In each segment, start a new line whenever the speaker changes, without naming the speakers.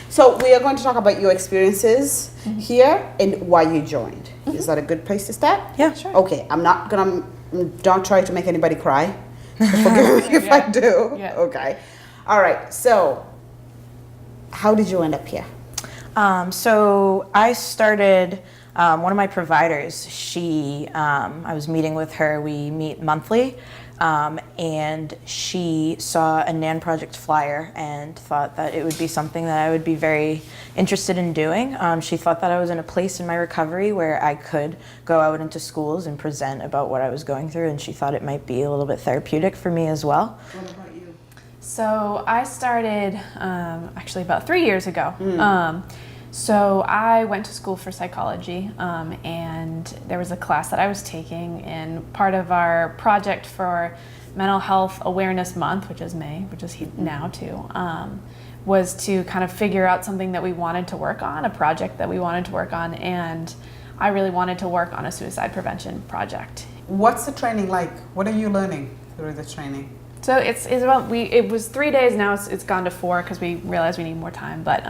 So we are going to talk about your experiences here and why you joined. Is that a good place to start?
Yeah, sure.
Okay, don't try to make anybody cry. Forgive me if I do.
Yeah.
Okay. All right. So, how did you end up here?
So I started, one of my providers, I was meeting with her, we meet monthly, and she saw a NAN project flyer and thought that it would be something that I would be very interested in doing. She thought that I was in a place in my recovery where I could go out into schools and present about what I was going through, and she thought it might be a little bit therapeutic for me as well.
What about you?
So I started actually about 3 years ago. So I went to school for psychology, and there was a class that I was taking, and part of our project for Mental Health Awareness Month, which is May, which is now too, was to kind of figure out something that we wanted to work on, a project that we wanted to work on, and I really wanted to work on a suicide prevention project.
What's the training like? What are you learning through the training?
So it's about, it was 3 days, now it's gone to 4 because we realized we need more time, but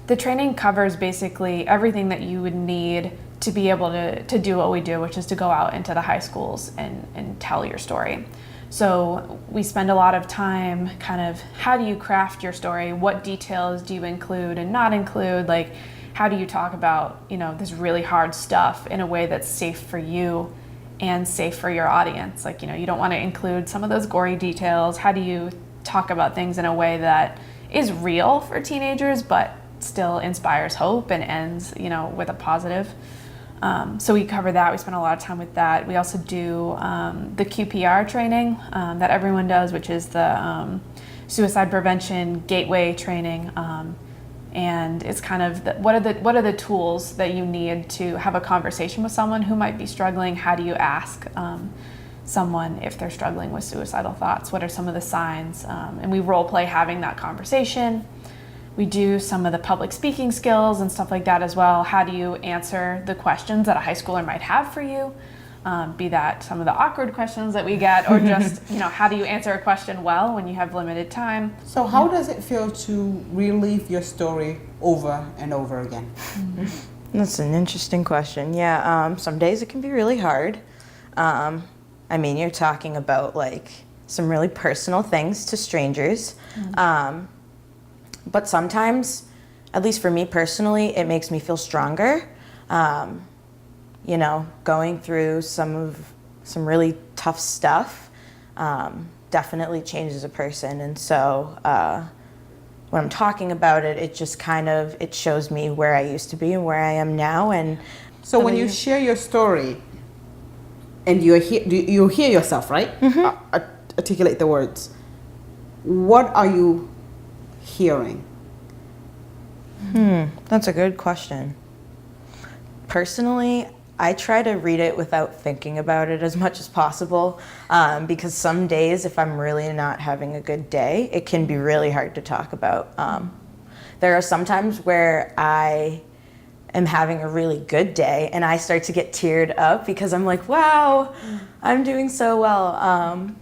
the training covers basically everything that you would need to be able to do what we do, which is to go out into the high schools and tell your story. So we spend a lot of time kind of, how do you craft your story? What details do you include and not include? Like, how do you talk about, this really hard stuff in a way that's safe for you and safe for your audience? Like, you don't want to include some of those gory details. How do you talk about things in a way that is real for teenagers, but still inspires hope and ends, with a positive? So we cover that. We spend a lot of time with that. We also do the QPR training that everyone does, which is the suicide prevention gateway training. And it's kind of what are the tools that you need to have a conversation with someone who might be struggling? How do you ask someone if they're struggling with suicidal thoughts? What are some of the signs? And we role play having that conversation. We do some of the public speaking skills and stuff like that as well. How do you answer the questions that a high schooler might have for you? Be that some of the awkward questions that we get, or just, how do you answer a question well when you have limited time?
So how does it feel to relive your story over and over again?
That's an interesting question. Yeah, some days it can be really hard. You're talking about like some really personal things to strangers. But sometimes, at least for me personally, it makes me feel stronger. Going through some really tough stuff definitely changes a person. And so when I'm talking about it, it just it shows me where I used to be and where I am now. And
so when you share your story and you hear yourself, right? Articulate the words. What are you hearing?
That's a good question. Personally, I try to read it without thinking about it as much as possible, because some days, if I'm really not having a good day, it can be really hard to talk about. There are some times where I am having a really good day and I start to get teared up because I'm like, wow, I'm doing so well.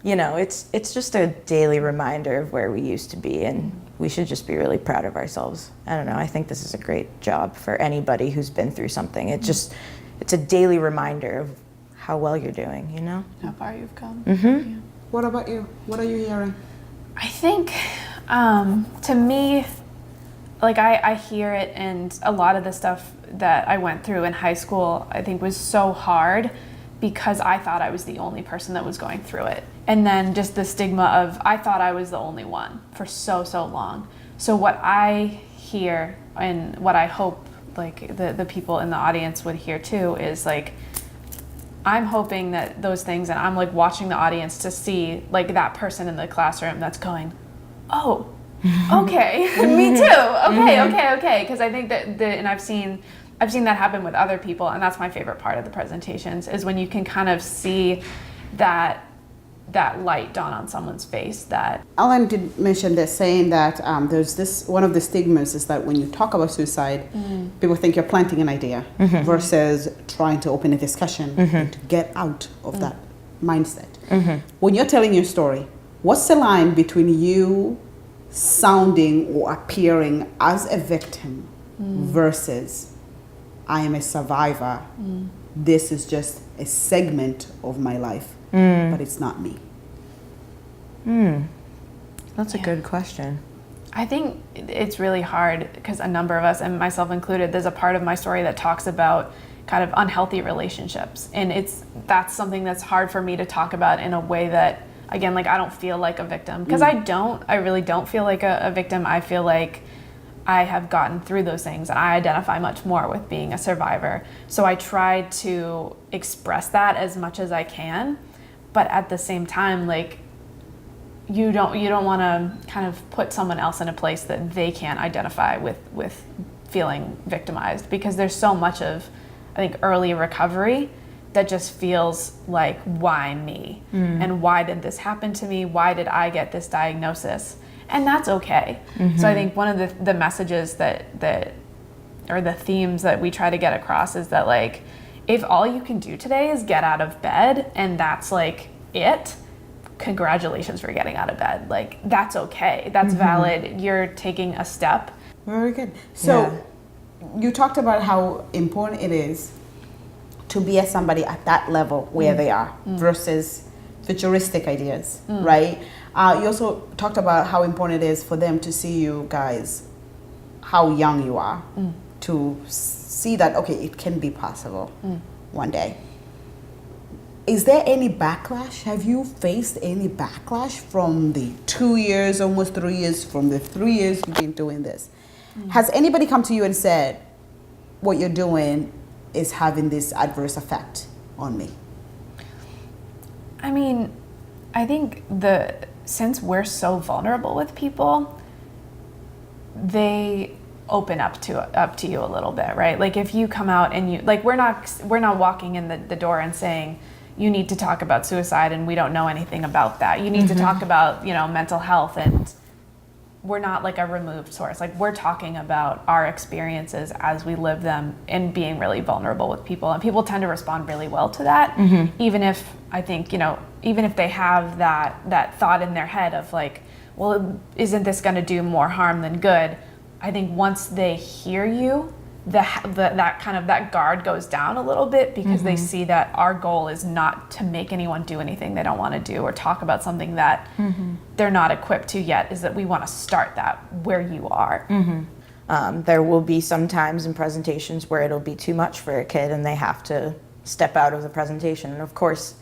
It's just a daily reminder of where we used to be, and we should just be really proud of ourselves. I don't know, I think this is a great job for anybody who's been through something. It's a daily reminder of how well you're doing,
How far you've come.
Mm-hmm.
What about you? What are you hearing?
I think, to me, like I hear it, and a lot of the stuff that I went through in high school, I think was so hard because I thought I was the only person that was going through it. And then just the stigma of, I thought I was the only one for so long. So what I hear, and what I hope like the people in the audience would hear too, is like, I'm hoping that those things, and I'm like watching the audience to see like that person in the classroom that's going, oh, okay, me too, okay. Because I think that and I've seen that happen with other people, and that's my favorite part of the presentations, is when you can kind of see that light dawn on someone's face. That
Ellen did mention this, saying that there's this, one of the stigmas is that when you talk about suicide, people think you're planting an idea versus trying to open a discussion and to get out of that mindset. When you're telling your story, what's the line between you sounding or appearing as a victim versus I am a survivor. This is just a segment of my life, but it's not me.
That's a good question.
I think it's really hard because a number of us, and myself included, there's a part of my story that talks about kind of unhealthy relationships. And that's something that's hard for me to talk about in a way that, again, like I don't feel like a victim. Because I really don't feel like a victim. I feel like I have gotten through those things and I identify much more with being a survivor. So I try to express that as much as I can. But at the same time, like, you don't want to kind of put someone else in a place that they can't identify with feeling victimized, because there's so much of, I think, early recovery that just feels like, why me? And why did this happen to me? Why did I get this diagnosis? And that's okay. So I think one of the messages that or the themes that we try to get across is that, like, if all you can do today is get out of bed and that's like it, congratulations for getting out of bed. Like, that's okay. That's valid. You're taking a step.
Very good. So you talked about how important it is to be as somebody at that level where they are versus futuristic ideas, right? You also talked about how important it is for them to see you guys, how young you are, to see that, okay, it can be possible one day. Is there any backlash? Have you faced any backlash from the 2 years, almost 3 years, from the 3 years you've been doing this? Has anybody come to you and said, what you're doing is having this adverse effect on me?
I mean, I think since we're so vulnerable with people, they open up to you a little bit, right? Like, if you come out and you, like, we're not walking in the door and saying, you need to talk about suicide and we don't know anything about that. You need to talk about, mental health, and we're not like a removed source. Like, we're talking about our experiences as we live them and being really vulnerable with people. And people tend to respond really well to that, even if, I think, even if they have that thought in their head of like, well, isn't this going to do more harm than good? I think once they hear you, that guard goes down a little bit, because they see that our goal is not to make anyone do anything they don't want to do or talk about something that they're not equipped to yet, is that we want to start that where you are.
There will be some times in presentations where it'll be too much for a kid and they have to step out of the presentation. And of course,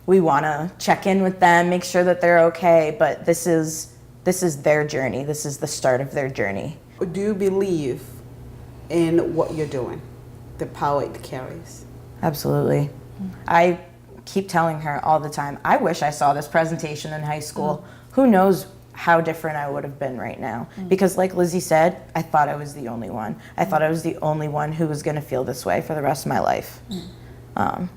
we want to check in with them, make sure that they're okay, but this is their journey. This is the start of their journey.
Do you believe in what you're doing, the power it carries?
Absolutely. I keep telling her all the time, I wish I saw this presentation in high school. Who knows how different I would have been right now. Because like Lizzie said, I thought I was the only one. I thought I was the only one who was going to feel this way for the rest of my life.
Right.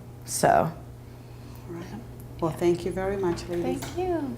Well, thank you very much, ladies.
Thank you.